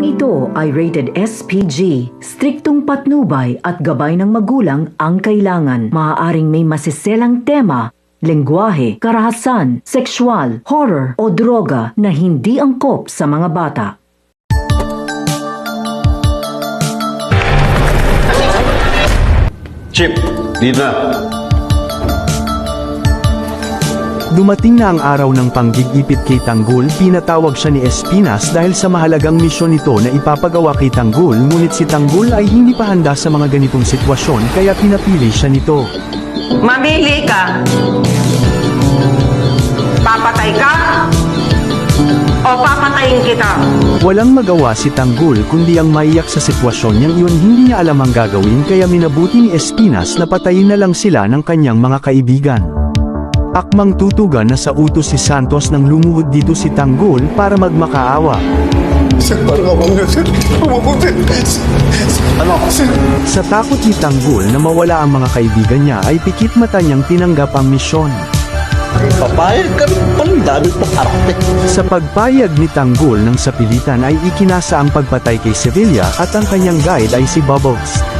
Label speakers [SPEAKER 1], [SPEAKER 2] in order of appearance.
[SPEAKER 1] Programang ito ay rated SPG. Striktong patnubay at gabay ng magulang ang kailangan. Maaaring may masiselang tema, lengguwahe, karahasan, sexual, horror o droga na hindi angkop sa mga bata.
[SPEAKER 2] Chip, dito na.
[SPEAKER 3] Dumating na ang araw ng panggigipit kay Tanggol. Pinatawag siya ni Espinas dahil sa mahalagang misyon nito na ipapagawa kay Tanggol, ngunit si Tanggol ay hindi pa handa sa mga ganitong sitwasyon kaya pinapili siya nito.
[SPEAKER 4] Mamili ka. Papatay ka o papatayin kita.
[SPEAKER 3] Walang magawa si Tanggol kundi ang maiyak sa sitwasyon niyang iyon. Hindi niya alam ang gagawin kaya minabuti ni Espinas na patayin na lang sila ng kanyang mga kaibigan. Akmang tutugan na sa utos si Santos nang lumuhod dito si Tanggol para magmakaawa.
[SPEAKER 5] Sir, parang ako na, sir. Pumapunti. Ano? Sir.
[SPEAKER 3] Sa takot ni Tanggol na mawala ang mga kaibigan niya ay pikit mata niyang tinanggap ang misyon.
[SPEAKER 2] Papayag kami palang dami pang arte.
[SPEAKER 3] Sa pagpayag ni Tanggol ng sapilitan ay ikinasa ang pagpatay kay Sevilla at ang kanyang guide ay si Bubbles.